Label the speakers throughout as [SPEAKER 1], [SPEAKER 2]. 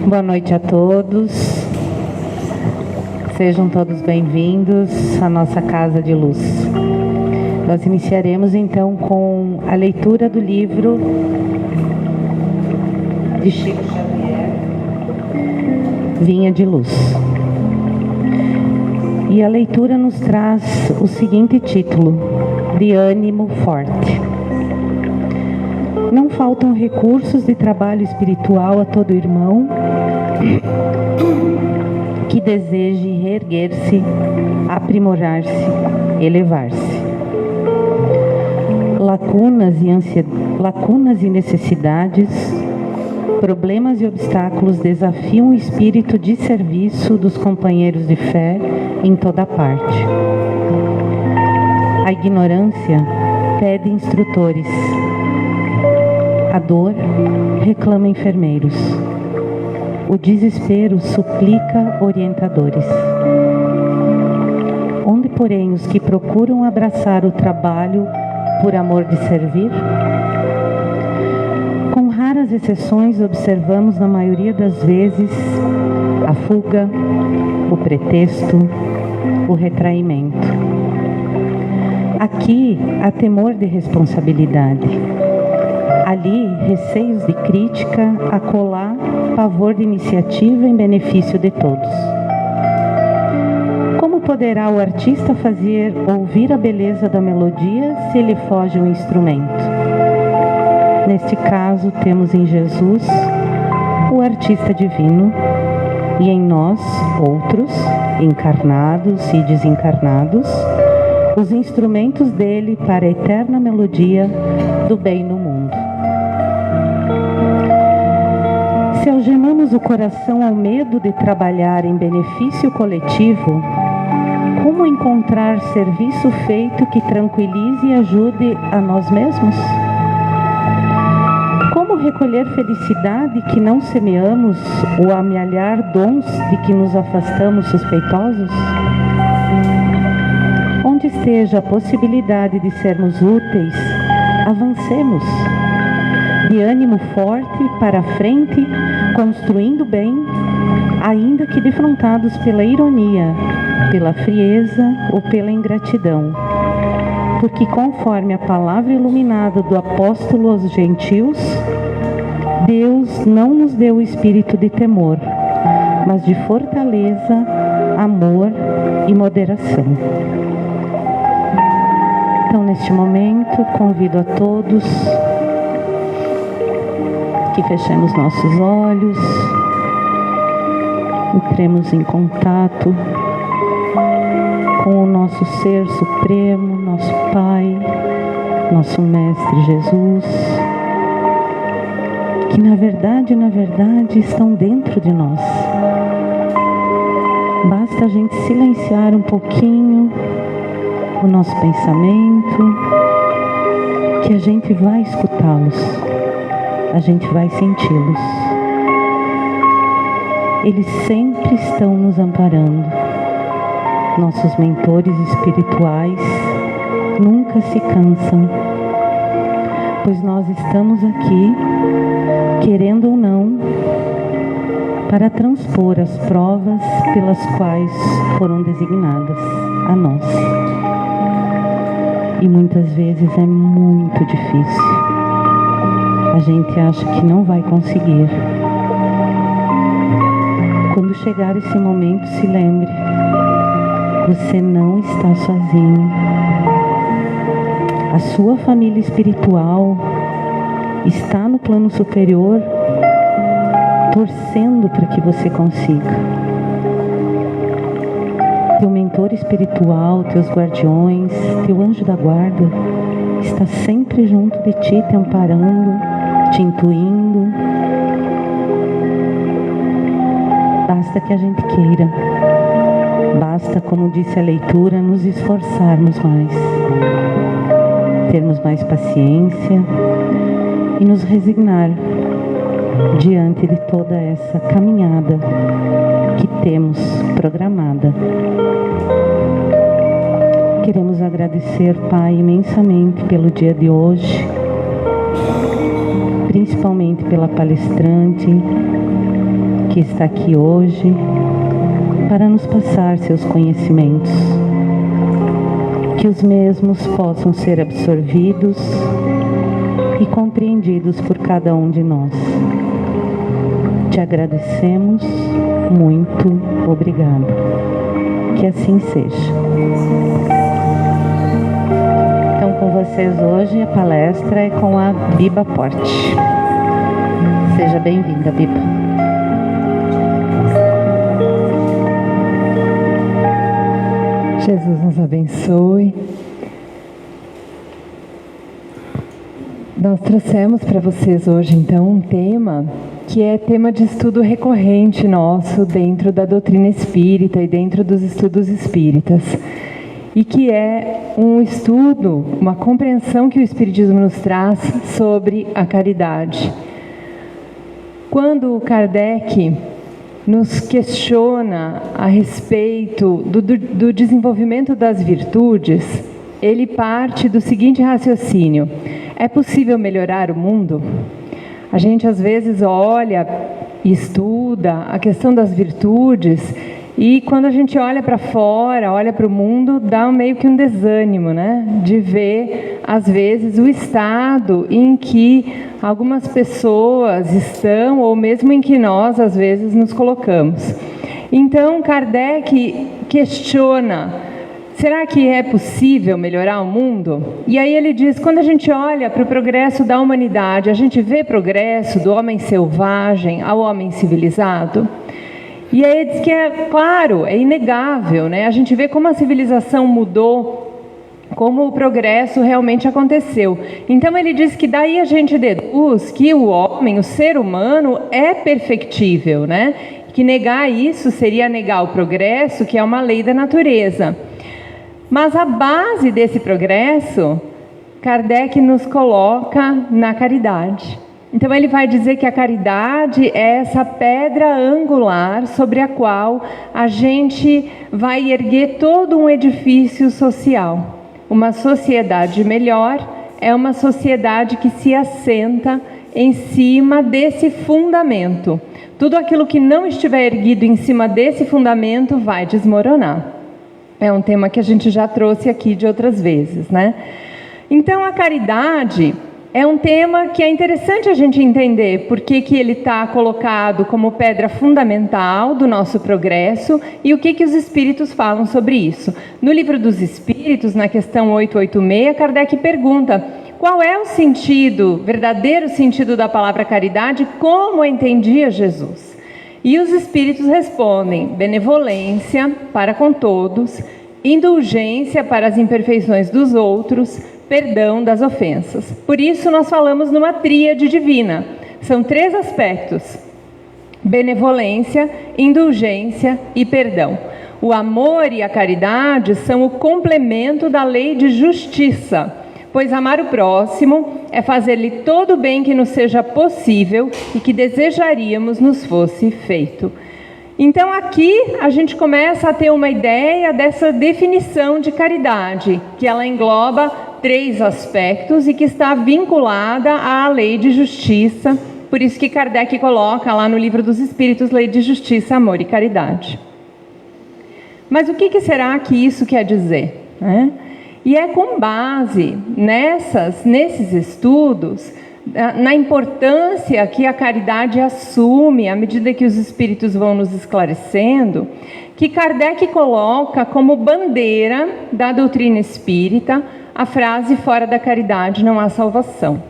[SPEAKER 1] Boa noite a todos. Sejam todos bem-vindos à nossa Casa de Luz. Nós iniciaremos então com a leitura do livro de Chico Xavier, Vinha de Luz. E a leitura nos traz o seguinte título: De ânimo forte. Não faltam recursos de trabalho espiritual a todo irmão que deseje reerguer-se, aprimorar-se, elevar-se. Lacunas e necessidades, problemas e obstáculos desafiam o espírito de serviço dos companheiros de fé em toda parte. A ignorância pede instrutores. A dor reclama enfermeiros. O desespero suplica orientadores. Onde, porém, os que procuram abraçar o trabalho por amor de servir? Com raras exceções, observamos na maioria das vezes a fuga, o pretexto, o retraimento. Aqui há temor de responsabilidade. Ali, receios de crítica, acolá, pavor de iniciativa em benefício de todos. Como poderá o artista fazer ouvir a beleza da melodia se ele foge o instrumento? Neste caso, temos em Jesus o artista divino e em nós, outros, encarnados e desencarnados, os instrumentos dele para a eterna melodia do bem no mundo. Se algemamos o coração ao medo de trabalhar em benefício coletivo, como encontrar serviço feito que tranquilize e ajude a nós mesmos? Como recolher felicidade que não semeamos ou amealhar dons de que nos afastamos suspeitosos? Onde esteja a possibilidade de sermos úteis, avancemos. De ânimo forte para a frente, construindo bem, ainda que defrontados pela ironia, pela frieza ou pela ingratidão. Porque conforme a palavra iluminada do apóstolo aos gentios, Deus não nos deu o espírito de temor, mas de fortaleza, amor e moderação. Então, neste momento, convido a todos que fechemos nossos olhos, entremos em contato com o nosso Ser Supremo, nosso Pai, nosso Mestre Jesus, que na verdade estão dentro de nós. Basta a gente silenciar um pouquinho o nosso pensamento, que a gente vai escutá-los. A gente vai senti-los. Eles sempre estão nos amparando. Nossos mentores espirituais nunca se cansam, pois nós estamos aqui, querendo ou não, para transpor as provas pelas quais foram designadas a nós. E muitas vezes é muito difícil. A gente acha que não vai conseguir. Quando chegar esse momento, se lembre, você não está sozinho. A sua família espiritual está no plano superior, torcendo para que você consiga. Teu mentor espiritual, teus guardiões, teu anjo da guarda está sempre junto de ti, te amparando, te intuindo. Basta que a gente queira. Basta, como disse a leitura, nos esforçarmos mais. Termos mais paciência e nos resignar diante de toda essa caminhada que temos programada. Queremos agradecer, Pai, imensamente pelo dia de hoje, principalmente pela palestrante, que está aqui hoje para nos passar seus conhecimentos, que os mesmos possam ser absorvidos e compreendidos por cada um de nós. Te agradecemos muito, obrigado. Que assim seja. Então, com vocês hoje, a palestra é com a Biba Porte. Seja bem-vinda, Biba.
[SPEAKER 2] Jesus nos abençoe. Nós trouxemos para vocês hoje, então, um tema que é tema de estudo recorrente nosso dentro da doutrina espírita e dentro dos estudos espíritas. E que é um estudo, uma compreensão que o Espiritismo nos traz sobre a caridade. Quando Kardec nos questiona a respeito do desenvolvimento das virtudes, ele parte do seguinte raciocínio: é possível melhorar o mundo? A gente às vezes olha e estuda a questão das virtudes e quando a gente olha para fora, olha para o mundo, dá meio que um desânimo, né? De ver, às vezes, o estado em que algumas pessoas estão, ou mesmo em que nós, às vezes, nos colocamos. Então, Kardec questiona: será que é possível melhorar o mundo? E aí ele diz, quando a gente olha para o progresso da humanidade, a gente vê progresso do homem selvagem ao homem civilizado? E aí ele diz que é claro, é inegável, né? A gente vê como a civilização mudou, como o progresso realmente aconteceu. Então ele diz que daí a gente deduz que o homem, o ser humano, é perfectível, né? Que negar isso seria negar o progresso, que é uma lei da natureza. Mas a base desse progresso, Kardec nos coloca na caridade. Então ele vai dizer que a caridade é essa pedra angular sobre a qual a gente vai erguer todo um edifício social. Uma sociedade melhor é uma sociedade que se assenta em cima desse fundamento. Tudo aquilo que não estiver erguido em cima desse fundamento vai desmoronar. É um tema que a gente já trouxe aqui de outras vezes, né? Então a caridade é um tema que é interessante a gente entender porque que ele está colocado como pedra fundamental do nosso progresso e o que os espíritos falam sobre isso. No Livro dos Espíritos, na questão 886, Kardec pergunta: qual é o sentido, verdadeiro sentido da palavra caridade, como a entendia Jesus? E os espíritos respondem: benevolência para com todos, indulgência para as imperfeições dos outros, perdão das ofensas. Por isso nós falamos numa tríade divina. São 3 aspectos: benevolência, indulgência e perdão. O amor e a caridade são o complemento da lei de justiça, pois amar o próximo é fazer-lhe todo o bem que nos seja possível e que desejaríamos nos fosse feito. Então aqui a gente começa a ter uma ideia dessa definição de caridade, que ela engloba 3 aspectos e que está vinculada à lei de justiça. Por isso que Kardec coloca lá no Livro dos Espíritos, lei de justiça, amor e caridade. Mas o que será que isso quer dizer, né? E é com base nesses estudos, na importância que a caridade assume à medida que os espíritos vão nos esclarecendo, que Kardec coloca como bandeira da doutrina espírita a frase: fora da caridade não há salvação.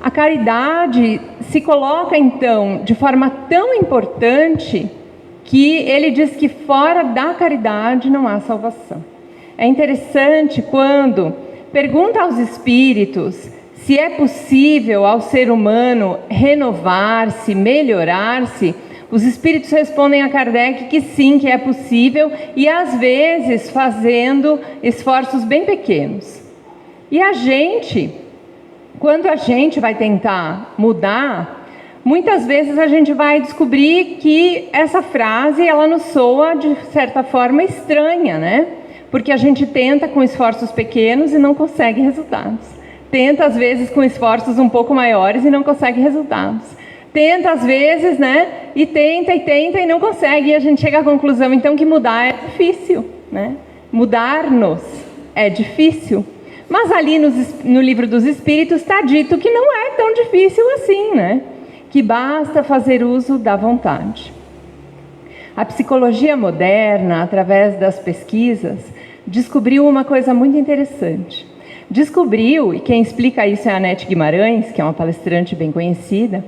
[SPEAKER 2] A caridade se coloca então de forma tão importante que ele diz que fora da caridade não há salvação. É interessante quando pergunta aos espíritos se é possível ao ser humano renovar-se, melhorar-se. Os espíritos respondem a Kardec que sim, que é possível, e às vezes fazendo esforços bem pequenos. E a gente, quando a gente vai tentar mudar, muitas vezes a gente vai descobrir que essa frase, ela nos soa de certa forma estranha, né? Porque a gente tenta com esforços pequenos e não consegue resultados. Tenta às vezes com esforços um pouco maiores e não consegue resultados. Tenta às vezes, né? E tenta e não consegue. E a gente chega à conclusão, então, que mudar é difícil, né? Mudar-nos é difícil. Mas ali no Livro dos Espíritos está dito que não é tão difícil assim, né? Que basta fazer uso da vontade. A psicologia moderna, através das pesquisas, descobriu uma coisa muito interessante. Descobriu, e quem explica isso é a Anete Guimarães, que é uma palestrante bem conhecida.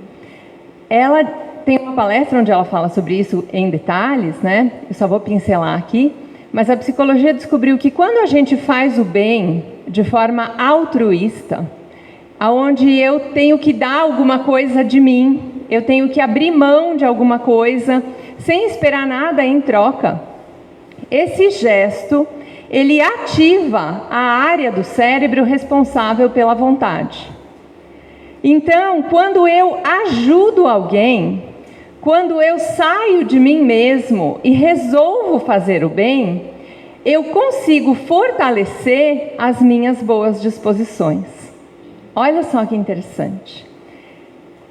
[SPEAKER 2] Ela tem uma palestra onde ela fala sobre isso em detalhes, né? Eu só vou pincelar aqui. Mas a psicologia descobriu que quando a gente faz o bem de forma altruísta, aonde eu tenho que dar alguma coisa de mim, eu tenho que abrir mão de alguma coisa, sem esperar nada em troca, esse gesto, ele ativa a área do cérebro responsável pela vontade. Então, quando eu ajudo alguém, quando eu saio de mim mesmo e resolvo fazer o bem, eu consigo fortalecer as minhas boas disposições. Olha só que interessante.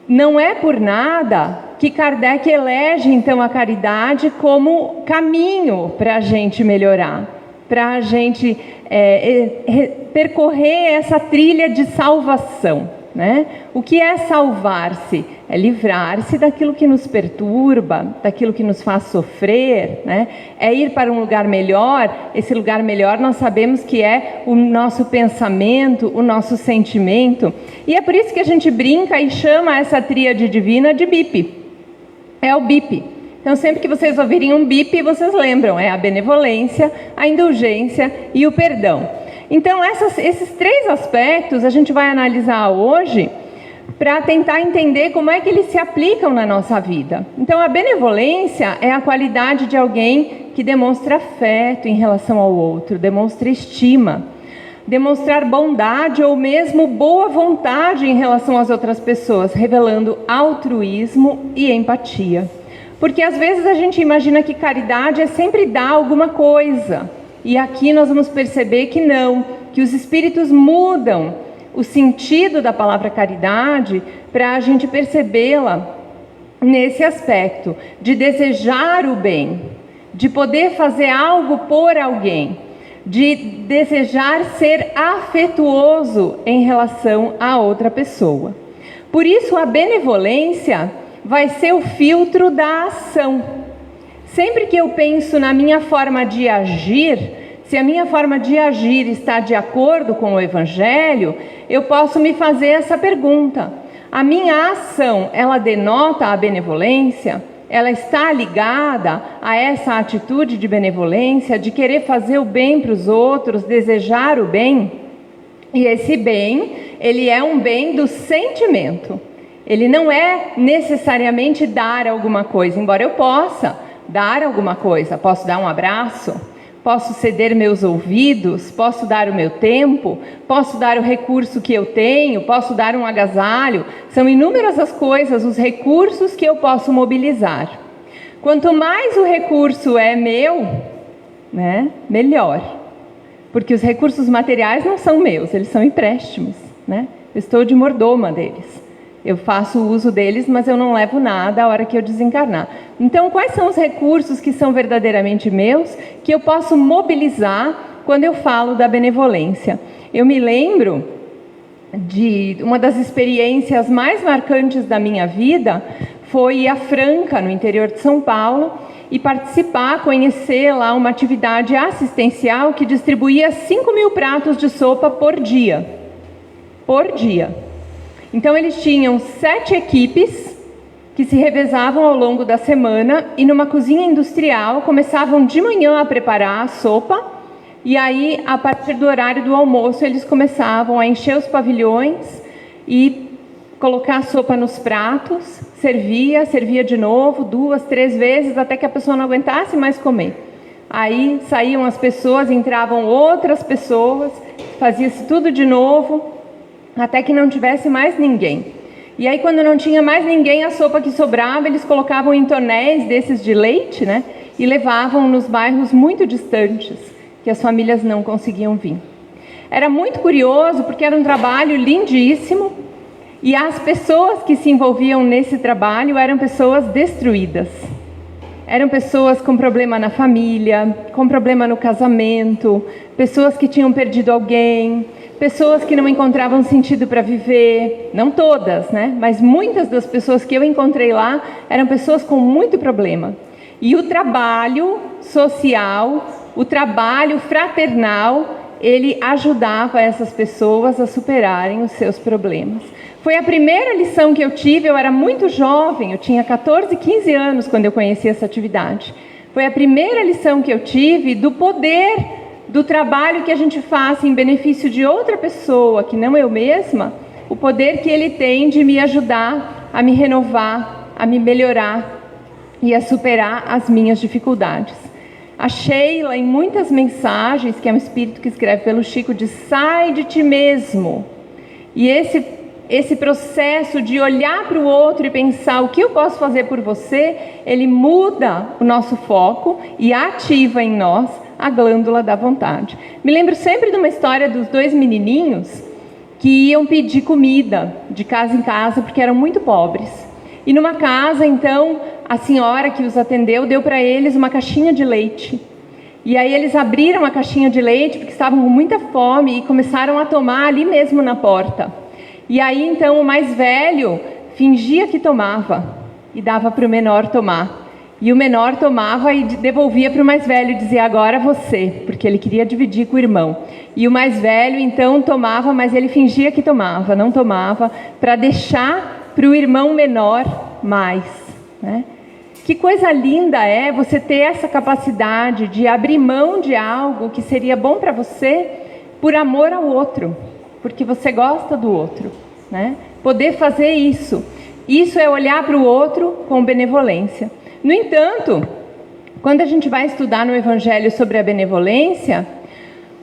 [SPEAKER 2] Não é por nada que Kardec elege, então, a caridade como caminho para a gente melhorar, para a gente percorrer essa trilha de salvação, né? O que é salvar-se? É livrar-se daquilo que nos perturba, daquilo que nos faz sofrer, né? É ir para um lugar melhor. Esse lugar melhor nós sabemos que é o nosso pensamento, o nosso sentimento. E é por isso que a gente brinca e chama essa tríade divina de BIP. É o BIP. Então, sempre que vocês ouvirem um BIP, vocês lembram, é a benevolência, a indulgência e o perdão. Então, esses três aspectos a gente vai analisar hoje para tentar entender como é que eles se aplicam na nossa vida. Então, a benevolência é a qualidade de alguém que demonstra afeto em relação ao outro, demonstra estima, demonstrar bondade ou mesmo boa vontade em relação às outras pessoas, revelando altruísmo e empatia. Porque às vezes a gente imagina que caridade é sempre dar alguma coisa. E aqui nós vamos perceber que não, que os espíritos mudam o sentido da palavra caridade para a gente percebê-la nesse aspecto de desejar o bem, de poder fazer algo por alguém, de desejar ser afetuoso em relação a outra pessoa. Por isso a benevolência vai ser o filtro da ação. Sempre que eu penso na minha forma de agir, se a minha forma de agir está de acordo com o Evangelho, eu posso me fazer essa pergunta. A minha ação, ela denota a benevolência? Ela está ligada a essa atitude de benevolência, de querer fazer o bem para os outros, desejar o bem? E esse bem, ele é um bem do sentimento. Ele não é necessariamente dar alguma coisa, embora eu possa dar alguma coisa. Posso dar um abraço, posso ceder meus ouvidos, posso dar o meu tempo, posso dar o recurso que eu tenho, posso dar um agasalho. São inúmeras as coisas, os recursos que eu posso mobilizar. Quanto mais o recurso é meu, né, melhor. Porque os recursos materiais não são meus, eles são empréstimos, né? Eu estou de mordoma deles. Eu faço uso deles, mas eu não levo nada a hora que eu desencarnar. Então, quais são os recursos que são verdadeiramente meus, que eu posso mobilizar quando eu falo da benevolência? Eu me lembro de uma das experiências mais marcantes da minha vida, foi ir a Franca, no interior de São Paulo, e participar, conhecer lá uma atividade assistencial que distribuía 5.000 pratos de sopa por dia. Por dia. Então, eles tinham 7 equipes que se revezavam ao longo da semana e numa cozinha industrial começavam de manhã a preparar a sopa e aí, a partir do horário do almoço, eles começavam a encher os pavilhões e colocar a sopa nos pratos, servia de novo 2, 3 vezes até que a pessoa não aguentasse mais comer. Aí saíam as pessoas, entravam outras pessoas, fazia-se tudo de novo, até que não tivesse mais ninguém. E aí, quando não tinha mais ninguém, a sopa que sobrava, eles colocavam em tonéis desses de leite, né? E levavam nos bairros muito distantes, que as famílias não conseguiam vir. Era muito curioso, porque era um trabalho lindíssimo, E as pessoas que se envolviam nesse trabalho eram pessoas destruídas. Eram pessoas com problema na família, com problema no casamento, pessoas que tinham perdido alguém, pessoas que não encontravam sentido para viver. Não todas, né? Mas muitas das pessoas que eu encontrei lá eram pessoas com muito problema. E o trabalho social, o trabalho fraternal, ele ajudava essas pessoas a superarem os seus problemas. Foi a primeira lição que eu tive, eu era muito jovem, eu tinha 14, 15 anos quando eu conheci essa atividade. Foi a primeira lição que eu tive do poder do trabalho que a gente faz em benefício de outra pessoa, que não eu mesma, o poder que ele tem de me ajudar a me renovar, a me melhorar e a superar as minhas dificuldades. A Sheila, em muitas mensagens, que é um espírito que escreve pelo Chico, diz: sai de ti mesmo. E esse processo de olhar para o outro e pensar o que eu posso fazer por você, ele muda o nosso foco e ativa em nós a glândula da vontade. Me lembro sempre de uma história dos 2 menininhos que iam pedir comida de casa em casa porque eram muito pobres. E numa casa, então, a senhora que os atendeu deu para eles uma caixinha de leite. E aí eles abriram a caixinha de leite porque estavam com muita fome e começaram a tomar ali mesmo na porta. E aí então o mais velho fingia que tomava e dava para o menor tomar. E o menor tomava e devolvia para o mais velho e dizia: agora você, porque ele queria dividir com o irmão. E o mais velho então tomava, mas ele fingia que tomava, não tomava, para deixar para o irmão menor mais, né? Que coisa linda é você ter essa capacidade de abrir mão de algo que seria bom para você por amor ao outro, porque você gosta do outro, né? Poder fazer isso. Isso é olhar para o outro com benevolência. No entanto, quando a gente vai estudar no Evangelho sobre a benevolência,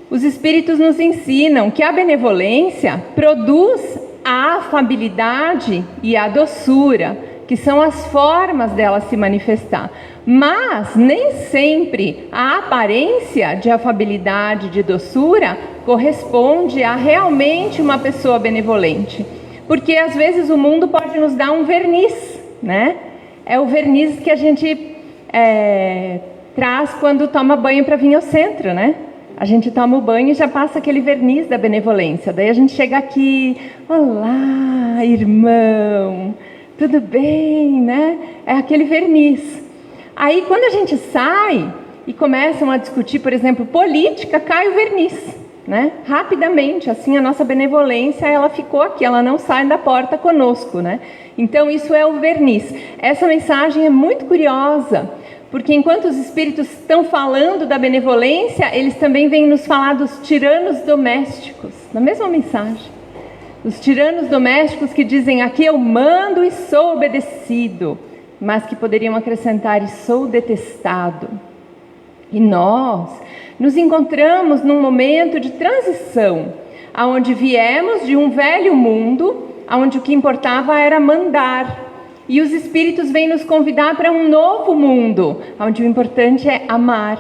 [SPEAKER 2] os Espíritos nos ensinam que a benevolência produz a afabilidade e a doçura, que são as formas dela se manifestar. Mas nem sempre a aparência de afabilidade, de doçura, corresponde a realmente uma pessoa benevolente. Porque às vezes o mundo pode nos dar um verniz, né? É o verniz que a gente traz quando toma banho para vir ao centro, né? A gente toma o banho e já passa aquele verniz da benevolência. Daí a gente chega aqui: olá, irmão, tudo bem, né? É aquele verniz. Aí quando a gente sai e começam a discutir, por exemplo, política, cai o verniz, né? Rapidamente, assim, a nossa benevolência, ela ficou aqui, ela não sai da porta conosco, né? Então isso é o verniz. Essa mensagem é muito curiosa, porque enquanto os espíritos estão falando da benevolência, eles também vêm nos falar dos tiranos domésticos, na mesma mensagem. Os tiranos domésticos que dizem: aqui eu mando e sou obedecido, mas que poderiam acrescentar: e sou detestado. E nós nos encontramos num momento de transição, onde viemos de um velho mundo, onde o que importava era mandar. E os espíritos vêm nos convidar para um novo mundo, onde o importante é amar,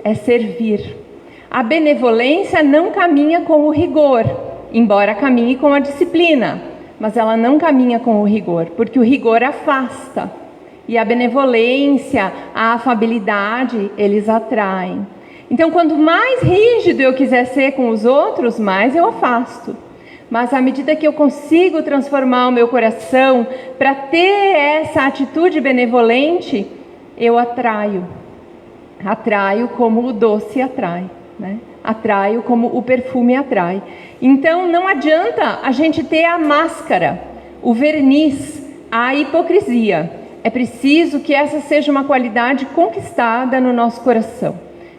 [SPEAKER 2] é servir. A benevolência não caminha com o rigor, embora caminhe com a disciplina, mas ela não caminha com o rigor, porque o rigor afasta. E a benevolência, a afabilidade, eles atraem. Então, quanto mais rígido eu quiser ser com os outros, mais eu afasto. Mas à medida que eu consigo transformar o meu coração para ter essa atitude benevolente, eu atraio. Atraio como o doce atrai, né? Atraio como o perfume atrai. Então não adianta a gente ter a máscara, o verniz, a hipocrisia. É preciso que essa seja uma qualidade conquistada no nosso coração.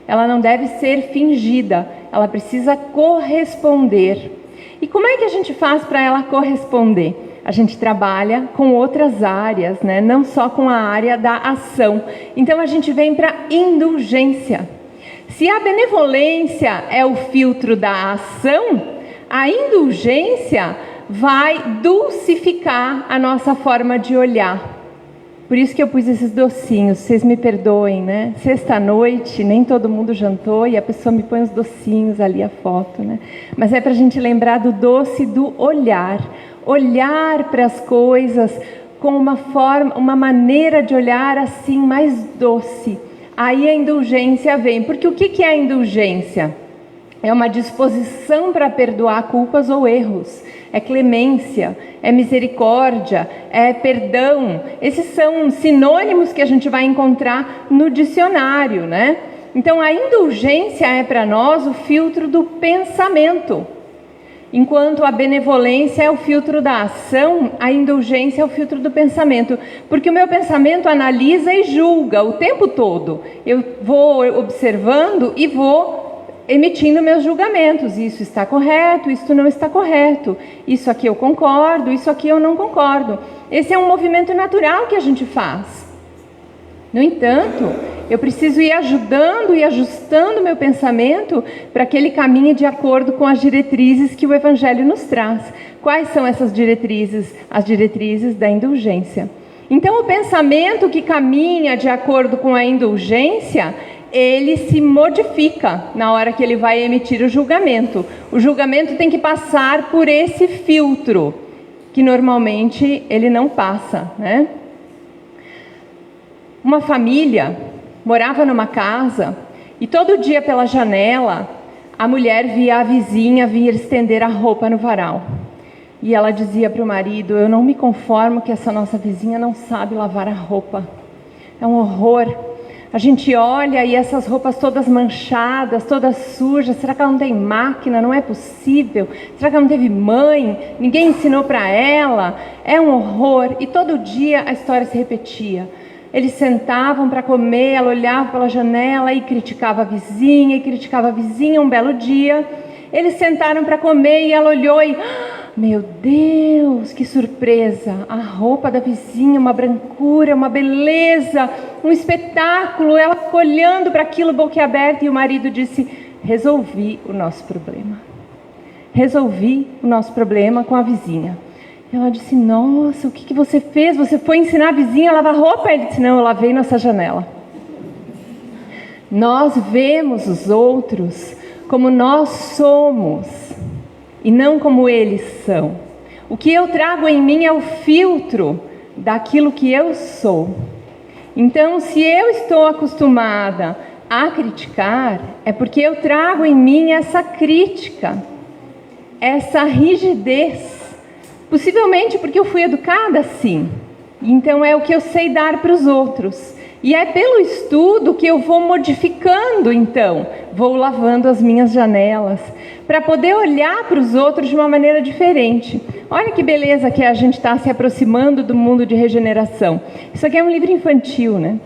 [SPEAKER 2] Ela não deve ser fingida, ela precisa corresponder. E como é que a gente faz para ela corresponder? A gente trabalha com outras áreas, né? Não só com a área da ação. Então a gente vem para indulgência. Se a benevolência é o filtro da ação, a indulgência vai dulcificar a nossa forma de olhar. Por isso que eu pus esses docinhos, vocês me perdoem, né? Sexta-noite, nem todo mundo jantou e a pessoa me põe os docinhos ali, a foto, né? Mas é para a gente lembrar do doce do olhar. olhar para as coisas com uma maneira de olhar assim mais doce. Aí a indulgência vem. Porque o que é a indulgência? É uma disposição para perdoar culpas ou erros. É clemência, é misericórdia, é perdão. Esses são sinônimos que a gente vai encontrar no dicionário, né? Então a indulgência é para nós o filtro do pensamento. Enquanto a benevolência é o filtro da ação, a indulgência é o filtro do pensamento. Porque o meu pensamento analisa e julga o tempo todo. Eu vou observando e vou emitindo meus julgamentos. Isso está correto, isso não está correto. Isso aqui eu concordo, isso aqui eu não concordo. Esse é um movimento natural que a gente faz. No entanto, eu preciso ir ajudando e ajustando meu pensamento para que ele caminhe de acordo com as diretrizes que o Evangelho nos traz. Quais são essas diretrizes? As diretrizes da indulgência. Então, o pensamento que caminha de acordo com a indulgência, ele se modifica na hora que ele vai emitir o julgamento. O julgamento tem que passar por esse filtro, que normalmente ele não passa, né? Uma família morava numa casa e todo dia pela janela a mulher via a vizinha vir estender a roupa no varal. E ela dizia para o marido: eu não me conformo que essa nossa vizinha não sabe lavar a roupa. É um horror. A gente olha e essas roupas todas manchadas, todas sujas. Será que ela não tem máquina? Não é possível. Será que ela não teve mãe? Ninguém ensinou para ela? É um horror. E todo dia a história se repetia. Eles sentavam para comer, ela olhava pela janela e criticava a vizinha, Um belo dia, eles sentaram para comer e ela olhou e... meu Deus, que surpresa! A roupa da vizinha, uma brancura, uma beleza, um espetáculo. Ela ficou olhando para aquilo boquiaberta e o marido disse: resolvi o nosso problema. Resolvi o nosso problema com a vizinha. Ela disse: nossa, o que você fez? Você foi ensinar a vizinha a lavar roupa? Ele disse: não, eu lavei nossa janela. Nós vemos os outros como nós somos e não como eles são. O que eu trago em mim é o filtro daquilo que eu sou. Então, se eu estou acostumada a criticar, é porque eu trago em mim essa crítica, essa rigidez. Possivelmente porque eu fui educada assim. Então é o que eu sei dar para os outros. E é pelo estudo que eu vou modificando, então. Vou lavando as minhas janelas para poder olhar para os outros de uma maneira diferente. Olha que beleza que a gente está se aproximando do mundo de regeneração. Isso aqui é um livro infantil, né?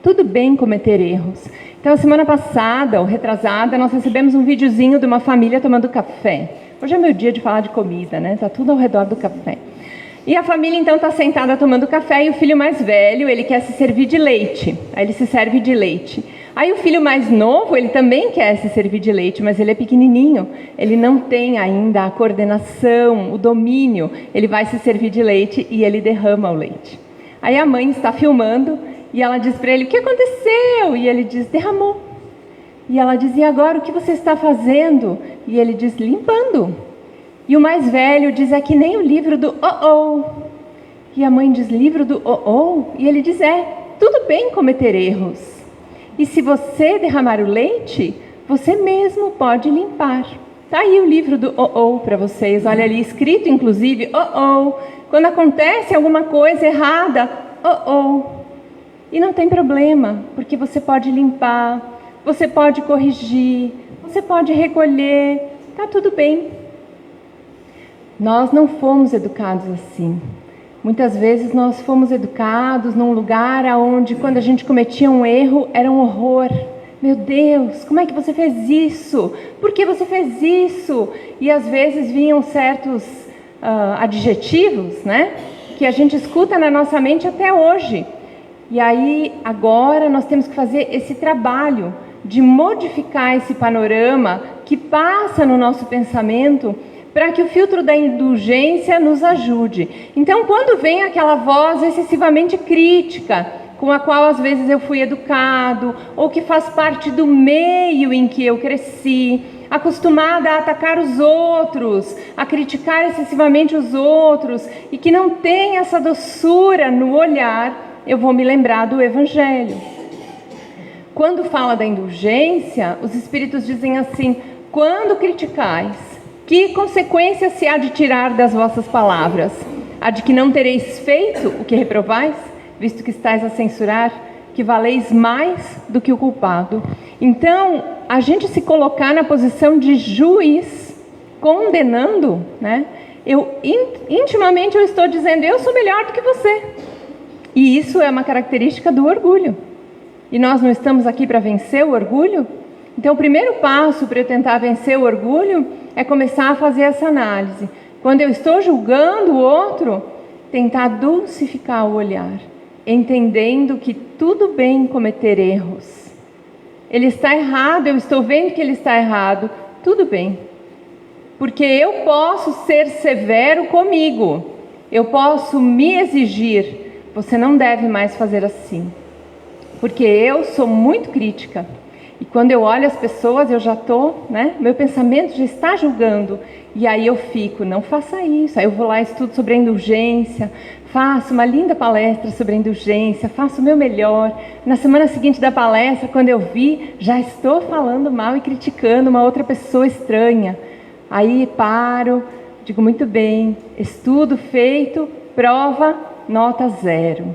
[SPEAKER 2] Tudo bem cometer erros. Então, a semana passada, ou retrasada, nós recebemos um videozinho de uma família tomando café. Hoje é meu dia de falar de comida, né? Tá tudo ao redor do café. E a família, então, está sentada tomando café e o filho mais velho, ele quer se servir de leite. Aí ele se serve de leite. Aí o filho mais novo, ele também quer se servir de leite, mas ele é pequenininho. Ele não tem ainda a coordenação, o domínio. Ele vai se servir de leite e ele derrama o leite. Aí a mãe está filmando e ela diz para ele: o que aconteceu? E ele diz: derramou. E ela diz: e agora o que você está fazendo? E ele diz: limpando. E o mais velho diz: é que nem o livro do oh-oh. E a mãe diz: livro do oh-oh? E ele diz: é, tudo bem cometer erros. E se você derramar o leite, você mesmo pode limpar. Está aí o livro do oh-oh para vocês. Olha ali, escrito inclusive oh-oh. Quando acontece alguma coisa errada, oh-oh. E não tem problema, porque você pode limpar. Você pode corrigir, você pode recolher, está tudo bem. Nós não fomos educados assim. Muitas vezes nós fomos educados num lugar onde, quando a gente cometia um erro, era um horror. Meu Deus, como é que você fez isso? Por que você fez isso? E às vezes vinham certos adjetivos, né? Que a gente escuta na nossa mente até hoje. E aí, agora, nós temos que fazer esse trabalho de modificar esse panorama que passa no nosso pensamento para que o filtro da indulgência nos ajude. Então, quando vem aquela voz excessivamente crítica, com a qual às vezes eu fui educado, ou que faz parte do meio em que eu cresci, acostumada a atacar os outros, a criticar excessivamente os outros, e que não tem essa doçura no olhar, eu vou me lembrar do Evangelho. Quando fala da indulgência, os Espíritos dizem assim: quando criticais, que consequência se há de tirar das vossas palavras? A de que não tereis feito o que reprovais, visto que estáis a censurar, que valeis mais do que o culpado. Então, a gente se colocar na posição de juiz, condenando, né? Intimamente eu estou dizendo, eu sou melhor do que você. E isso é uma característica do orgulho. E nós não estamos aqui para vencer o orgulho? Então, o primeiro passo para eu tentar vencer o orgulho é começar a fazer essa análise. Quando eu estou julgando o outro, tentar dulcificar o olhar, entendendo que tudo bem cometer erros. Ele está errado, eu estou vendo que ele está errado, tudo bem. Porque eu posso ser severo comigo, eu posso me exigir, você não deve mais fazer assim. Porque eu sou muito crítica. E quando eu olho as pessoas, eu já estou, né? Meu pensamento já está julgando. E aí eu fico, não faça isso. Aí eu vou lá, estudo sobre a indulgência, faço uma linda palestra sobre a indulgência, faço o meu melhor. Na semana seguinte da palestra, quando eu vi, já estou falando mal e criticando uma outra pessoa estranha. Aí paro, digo, muito bem, estudo feito, prova, nota 0.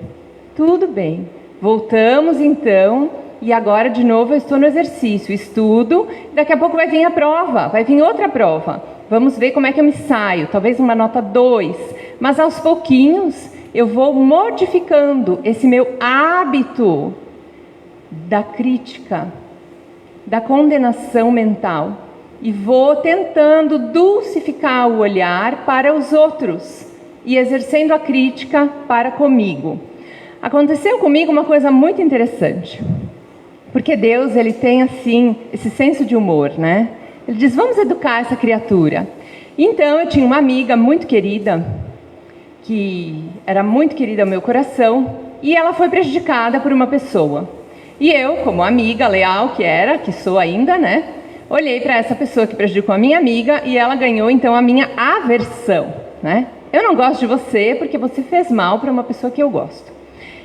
[SPEAKER 2] Tudo bem. Voltamos então, e agora de novo eu estou no exercício, estudo, daqui a pouco vai vir a prova, vai vir outra prova. Vamos ver como é que eu me saio, talvez uma nota 2, mas aos pouquinhos eu vou modificando esse meu hábito da crítica, da condenação mental, e vou tentando dulcificar o olhar para os outros e exercendo a crítica para comigo. Aconteceu comigo uma coisa muito interessante, porque Deus, ele tem assim, esse senso de humor, né? Ele diz, vamos educar essa criatura. Então eu tinha uma amiga muito querida, que era muito querida ao meu coração, e ela foi prejudicada por uma pessoa. E eu, como amiga leal que sou ainda, né? Olhei para essa pessoa que prejudicou a minha amiga e ela ganhou então a minha aversão, né? Eu não gosto de você porque você fez mal para uma pessoa que eu gosto.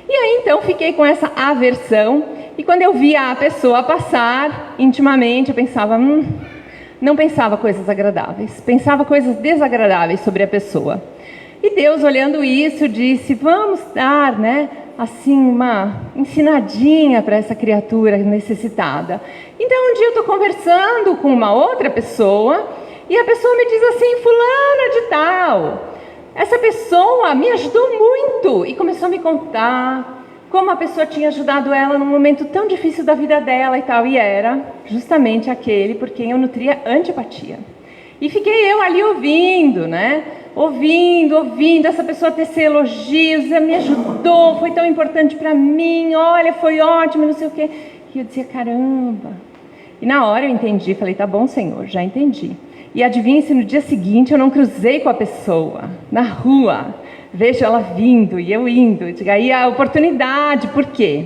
[SPEAKER 2] E aí então fiquei com essa aversão, e quando eu via a pessoa passar intimamente, eu pensava, não pensava coisas agradáveis, pensava coisas desagradáveis sobre a pessoa. E Deus, olhando isso, disse, vamos dar, né, assim, uma ensinadinha para essa criatura necessitada. Então um dia eu estou conversando com uma outra pessoa, e a pessoa me diz assim, fulana de tal, essa pessoa me ajudou muito, e começou a me contar como a pessoa tinha ajudado ela num momento tão difícil da vida dela e tal, e era justamente aquele por quem eu nutria antipatia. E fiquei eu ali ouvindo, né? Ouvindo essa pessoa tecer elogios, me ajudou, foi tão importante para mim, olha, foi ótimo, não sei o quê. E eu dizia, caramba. E na hora eu entendi, falei, tá bom, Senhor, já entendi. E adivinha se no dia seguinte eu não cruzei com a pessoa, na rua, vejo ela vindo e eu indo, aí a oportunidade, por quê?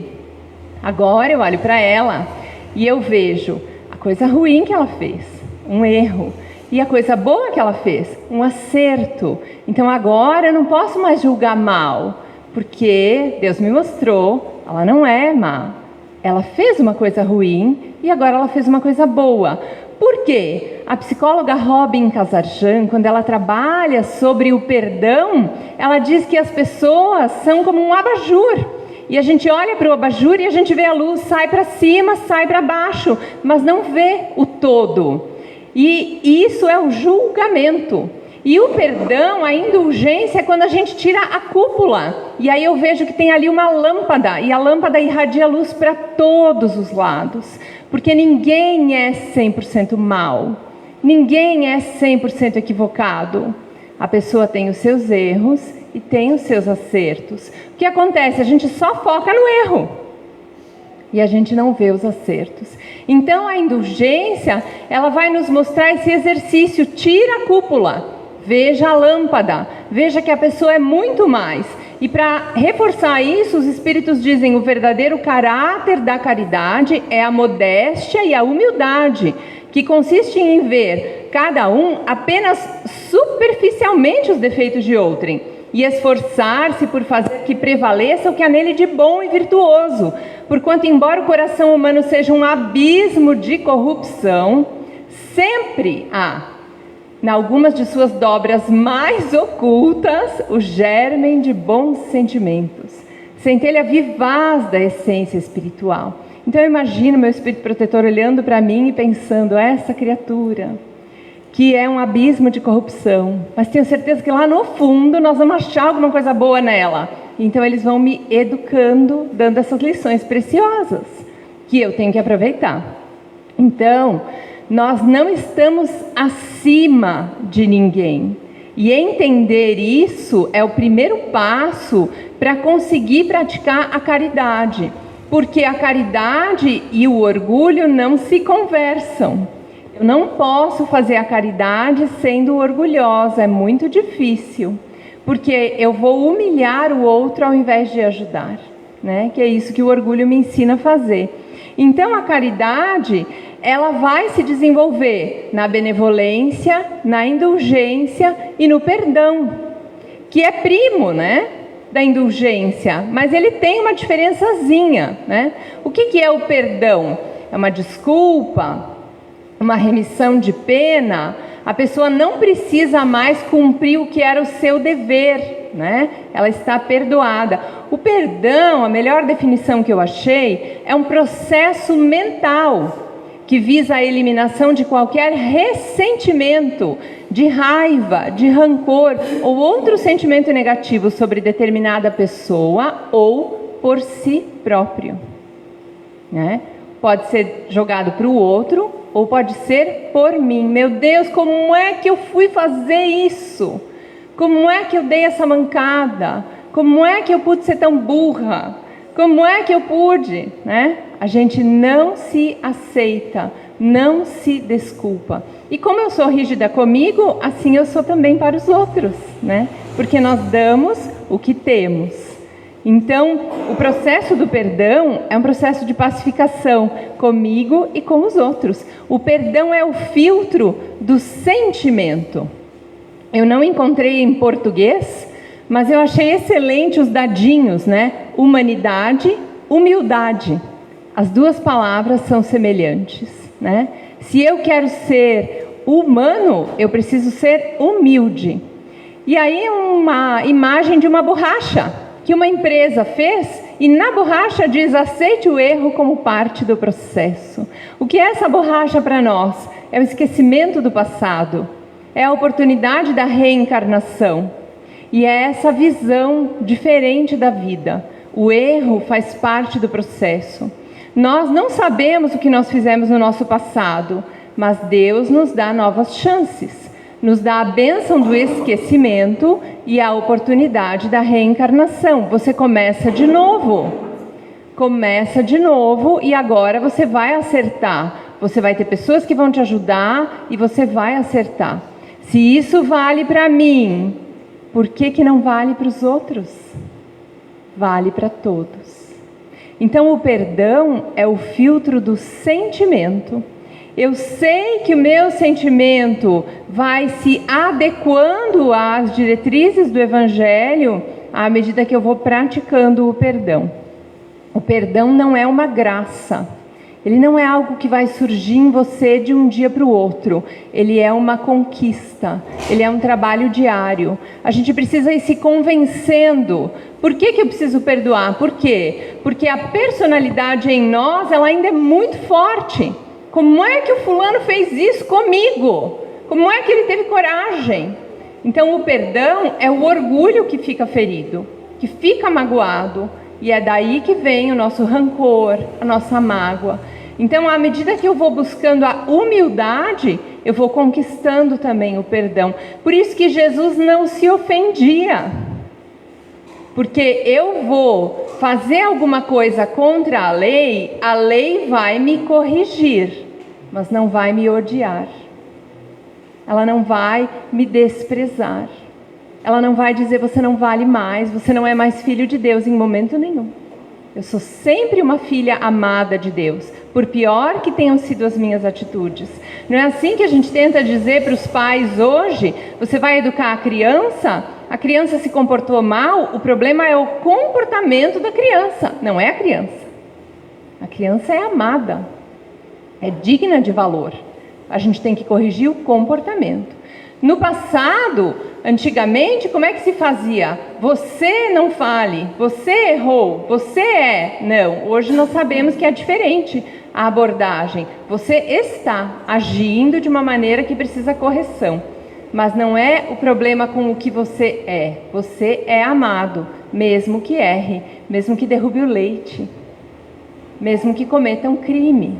[SPEAKER 2] Agora eu olho para ela e eu vejo a coisa ruim que ela fez, um erro, e a coisa boa que ela fez, um acerto. Então agora eu não posso mais julgar mal, porque Deus me mostrou, ela não é má, ela fez uma coisa ruim e agora ela fez uma coisa boa. Por quê? A psicóloga Robin Casarjan, quando ela trabalha sobre o perdão, ela diz que as pessoas são como um abajur. E a gente olha para o abajur e a gente vê a luz, sai para cima, sai para baixo, mas não vê o todo. E isso é o julgamento. E o perdão, a indulgência, é quando a gente tira a cúpula. E aí eu vejo que tem ali uma lâmpada, e a lâmpada irradia luz para todos os lados. Porque ninguém é 100% mal, ninguém é 100% equivocado. A pessoa tem os seus erros e tem os seus acertos. O que acontece? A gente só foca no erro e a gente não vê os acertos. Então a indulgência, ela vai nos mostrar esse exercício, tira a cúpula, veja a lâmpada, veja que a pessoa é muito mais. E para reforçar isso, os Espíritos dizem, o verdadeiro caráter da caridade é a modéstia e a humildade. que consiste em ver cada um apenas superficialmente os defeitos de outrem e esforçar-se por fazer que prevaleça o que há nele de bom e virtuoso, porquanto, embora o coração humano seja um abismo de corrupção, sempre há, em algumas de suas dobras mais ocultas, o germen de bons sentimentos, centelha vivaz da essência espiritual. Então eu imagino meu espírito protetor olhando para mim e pensando, essa criatura que é um abismo de corrupção, mas tenho certeza que lá no fundo nós vamos achar alguma coisa boa nela. Então eles vão me educando, dando essas lições preciosas, que eu tenho que aproveitar. Então, nós não estamos acima de ninguém. E entender isso é o primeiro passo para conseguir praticar a caridade. Porque a caridade e o orgulho não se conversam. Eu não posso fazer a caridade sendo orgulhosa, é muito difícil. Porque eu vou humilhar o outro ao invés de ajudar, né? Que é isso que o orgulho me ensina a fazer. Então a caridade, ela vai se desenvolver na benevolência, na indulgência e no perdão, que é primo, né, da indulgência, mas ele tem uma diferençazinha, né? O que é o perdão? É uma desculpa, uma remissão de pena. A pessoa não precisa mais cumprir o que era o seu dever, né? Ela está perdoada. O perdão, a melhor definição que eu achei, é um processo mental que visa a eliminação de qualquer ressentimento, de raiva, de rancor ou outro sentimento negativo sobre determinada pessoa ou por si próprio, né? Pode ser jogado para o outro ou pode ser por mim. Meu Deus, como é que eu fui fazer isso? Como é que eu dei essa mancada? Como é que eu pude ser tão burra? Como é que eu pude, né? A gente não se aceita, não se desculpa. E como eu sou rígida comigo, assim eu sou também para os outros, né? Porque nós damos o que temos. Então, o processo do perdão é um processo de pacificação comigo e com os outros. O perdão é o filtro do sentimento. Eu não encontrei em português, mas eu achei excelente os dadinhos, né? Humanidade, humildade. As duas palavras são semelhantes, né? Se eu quero ser humano, eu preciso ser humilde. E aí uma imagem de uma borracha que uma empresa fez, e na borracha diz: aceite o erro como parte do processo. O que é essa borracha para nós? É o esquecimento do passado, é a oportunidade da reencarnação, e é essa visão diferente da vida. O erro faz parte do processo. Nós não sabemos o que nós fizemos no nosso passado, mas Deus nos dá novas chances. Nos dá a bênção do esquecimento e a oportunidade da reencarnação. Você começa de novo. Começa de novo e agora você vai acertar. Você vai ter pessoas que vão te ajudar e você vai acertar. Se isso vale para mim, por que não vale para os outros? Vale para todos. Então o perdão é o filtro do sentimento. Eu sei que o meu sentimento vai se adequando às diretrizes do Evangelho à medida que eu vou praticando o perdão. O perdão não é uma graça. Ele não é algo que vai surgir em você de um dia para o outro. Ele é uma conquista. Ele é um trabalho diário. A gente precisa ir se convencendo. Por que eu preciso perdoar? Por quê? Porque a personalidade em nós, ela ainda é muito forte. Como é que o fulano fez isso comigo? Como é que ele teve coragem? Então o perdão é o orgulho que fica ferido, que fica magoado. E é daí que vem o nosso rancor, a nossa mágoa. Então, à medida que eu vou buscando a humildade, eu vou conquistando também o perdão. Por isso que Jesus não se ofendia. Porque eu vou fazer alguma coisa contra a lei vai me corrigir, mas não vai me odiar. Ela não vai me desprezar. Ela não vai dizer: você não vale mais, você não é mais filho de Deus, em momento nenhum. Eu sou sempre uma filha amada de Deus, por pior que tenham sido as minhas atitudes. Não é assim que a gente tenta dizer para os pais hoje: você vai educar a criança se comportou mal, o problema é o comportamento da criança, não é a criança. A criança é amada, é digna de valor. A gente tem que corrigir o comportamento. No passado, antigamente, como é que se fazia? Você não fale, você errou, você é. Não, hoje nós sabemos que é diferente a abordagem. Você está agindo de uma maneira que precisa correção. Mas não é o problema com o que você é. Você é amado, mesmo que erre, mesmo que derrube o leite, mesmo que cometa um crime,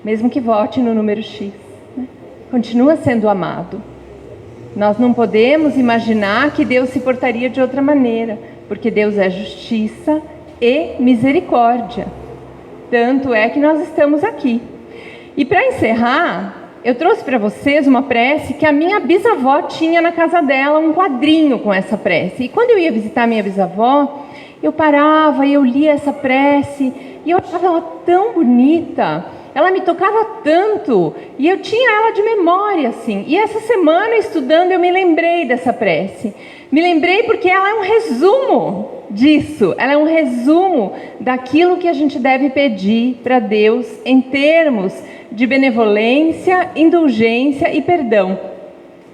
[SPEAKER 2] mesmo que vote no número X. Continua sendo amado. Nós não podemos imaginar que Deus se portaria de outra maneira, porque Deus é justiça e misericórdia. Tanto é que nós estamos aqui. E para encerrar, eu trouxe para vocês uma prece que a minha bisavó tinha na casa dela, um quadrinho com essa prece. E quando eu ia visitar minha bisavó, eu parava e eu lia essa prece, e eu achava ela tão bonita. Ela me tocava tanto, e eu tinha ela de memória, assim. E essa semana, estudando, eu me lembrei dessa prece. Me lembrei porque ela é um resumo disso. Ela é um resumo daquilo que a gente deve pedir para Deus em termos de benevolência, indulgência e perdão.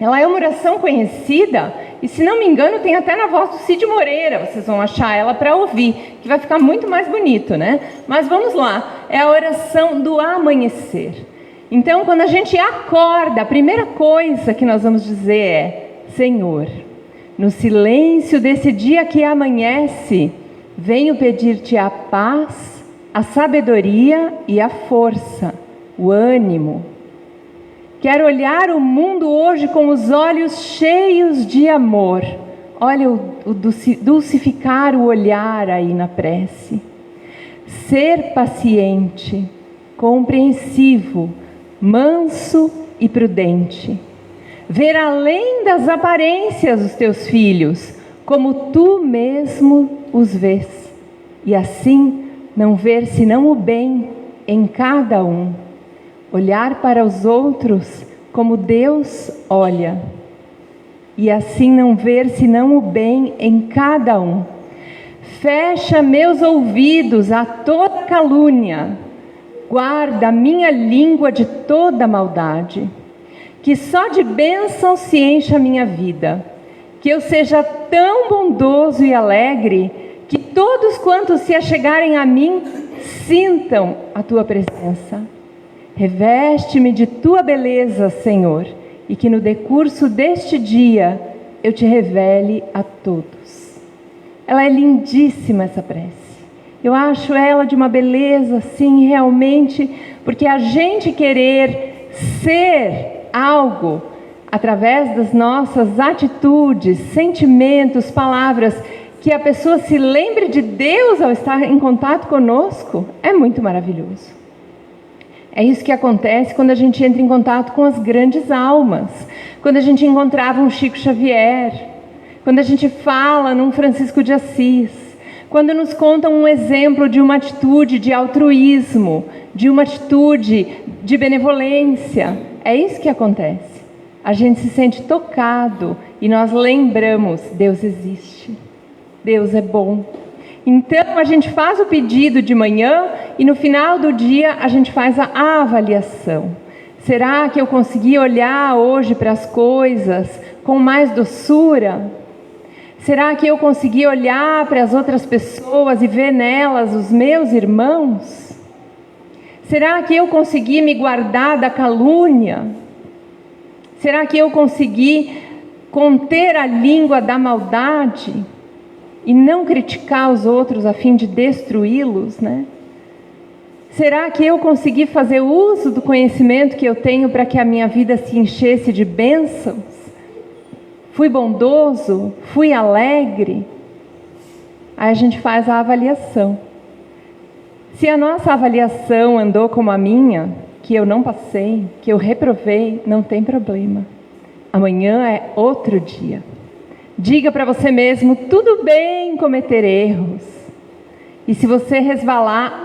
[SPEAKER 2] Ela é uma oração conhecida, e se não me engano tem até na voz do Cid Moreira, vocês vão achar ela para ouvir, que vai ficar muito mais bonito, né? Mas vamos lá, é a oração do amanhecer. Então, quando a gente acorda, a primeira coisa que nós vamos dizer é: Senhor, no silêncio desse dia que amanhece, venho pedir-te a paz, a sabedoria e a força, o ânimo. Quero olhar o mundo hoje com os olhos cheios de amor. Olha o dulcificar o olhar aí na prece. Ser paciente, compreensivo, manso e prudente. Ver além das aparências dos teus filhos, como tu mesmo os vês. E assim não ver senão o bem em cada um. Olhar para os outros como Deus olha, e assim não ver senão o bem em cada um. Fecha meus ouvidos a toda calúnia, guarda minha língua de toda maldade, que só de bênção se encha a minha vida, que eu seja tão bondoso e alegre, que todos quantos se achegarem a mim, sintam a tua presença. Reveste-me de tua beleza, Senhor, e que no decurso deste dia eu te revele a todos. Ela é lindíssima, essa prece. Eu acho ela de uma beleza, sim, realmente, porque a gente querer ser algo através das nossas atitudes, sentimentos, palavras, que a pessoa se lembre de Deus ao estar em contato conosco, é muito maravilhoso. É isso que acontece quando a gente entra em contato com as grandes almas, quando a gente encontrava um Chico Xavier, quando a gente fala num Francisco de Assis, quando nos contam um exemplo de uma atitude de altruísmo, de uma atitude de benevolência. É isso que acontece. A gente se sente tocado e nós lembramos: Deus existe, Deus é bom. Então, a gente faz o pedido de manhã e no final do dia a gente faz a avaliação. Será que eu consegui olhar hoje para as coisas com mais doçura? Será que eu consegui olhar para as outras pessoas e ver nelas os meus irmãos? Será que eu consegui me guardar da calúnia? Será que eu consegui conter a língua da maldade? E não criticar os outros a fim de destruí-los, né? Será que eu consegui fazer uso do conhecimento que eu tenho para que a minha vida se enchesse de bênçãos? Fui bondoso? Fui alegre? Aí a gente faz a avaliação. Se a nossa avaliação andou como a minha, que eu não passei, que eu reprovei, não tem problema. Amanhã é outro dia. Diga para você mesmo: tudo bem cometer erros. E se você resvalar,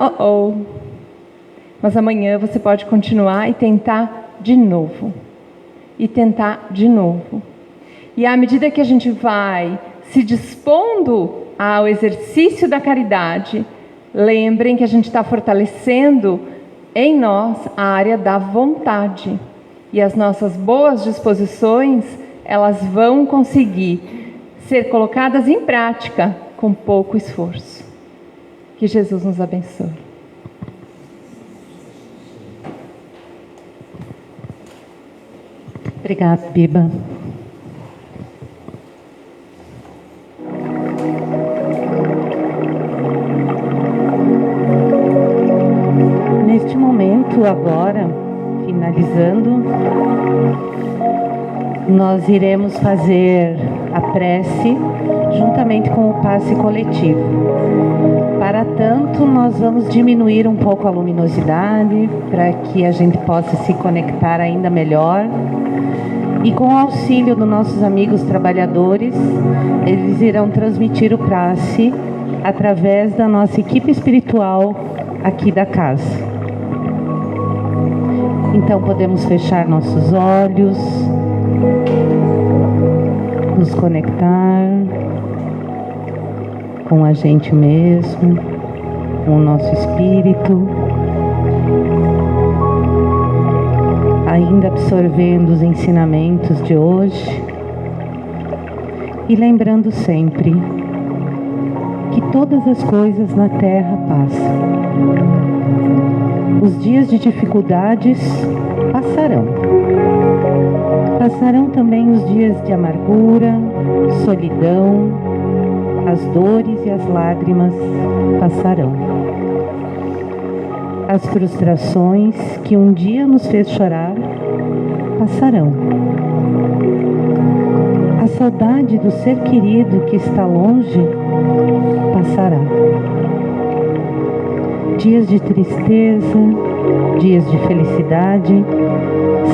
[SPEAKER 2] Mas amanhã você pode continuar e tentar de novo. E tentar de novo. E à medida que a gente vai se dispondo ao exercício da caridade, lembrem que a gente está fortalecendo em nós a área da vontade. E as nossas boas disposições, elas vão conseguir ser colocadas em prática com pouco esforço. Que Jesus nos abençoe.
[SPEAKER 1] Obrigada, Biba. Neste momento, agora, finalizando, nós iremos fazer a prece juntamente com o passe coletivo. Para tanto, nós vamos diminuir um pouco a luminosidade para que a gente possa se conectar ainda melhor. E com o auxílio dos nossos amigos trabalhadores, eles irão transmitir o passe através da nossa equipe espiritual aqui da casa. Então podemos fechar nossos olhos, nos conectar com a gente mesmo, com o nosso espírito, ainda absorvendo os ensinamentos de hoje e lembrando sempre que todas as coisas na Terra passam. Os dias de dificuldades passarão. Passarão também os dias de amargura, solidão, as dores e as lágrimas passarão. As frustrações que um dia nos fez chorar passarão. A saudade do ser querido que está longe passará. Dias de tristeza, dias de felicidade,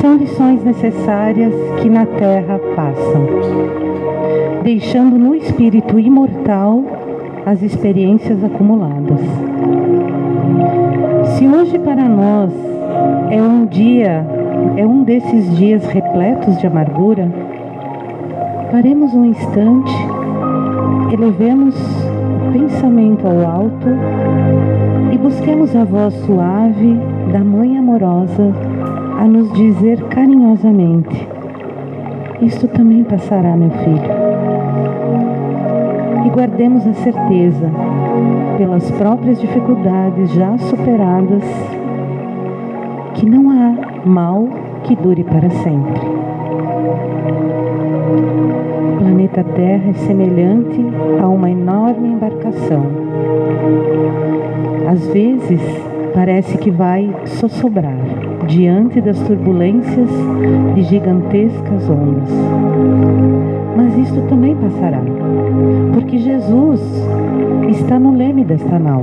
[SPEAKER 1] são lições necessárias que na Terra passam, deixando no espírito imortal as experiências acumuladas. Se hoje para nós é um desses dias repletos de amargura, paremos um instante, elevemos o pensamento ao alto e busquemos a voz suave da Mãe amorosa a nos dizer carinhosamente: isto também passará, meu filho. E guardemos a certeza, pelas próprias dificuldades já superadas, que não há mal que dure para sempre. O planeta Terra é semelhante a uma enorme embarcação. Às vezes, parece que vai sossobrar diante das turbulências de gigantescas ondas. Mas isto também passará, porque Jesus está no leme desta nau.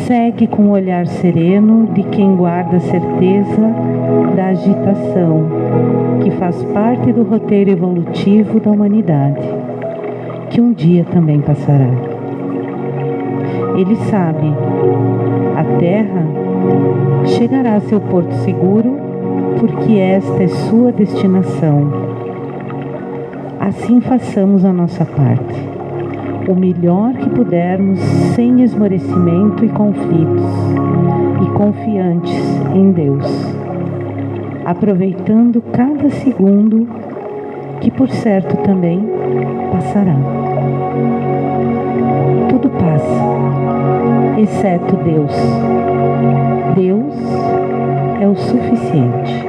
[SPEAKER 1] Segue com o olhar sereno de quem guarda a certeza da agitação, que faz parte do roteiro evolutivo da humanidade, que um dia também passará. Ele sabe, a Terra chegará a seu porto seguro, porque esta é sua destinação. Assim façamos a nossa parte, o melhor que pudermos, sem esmorecimento e conflitos, e confiantes em Deus, aproveitando cada segundo, que por certo também passará. Tudo passa, exceto Deus. Deus é o suficiente.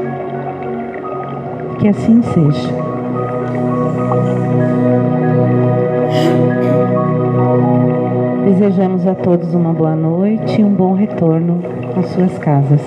[SPEAKER 1] Que assim seja. Desejamos a todos uma boa noite e um bom retorno às suas casas.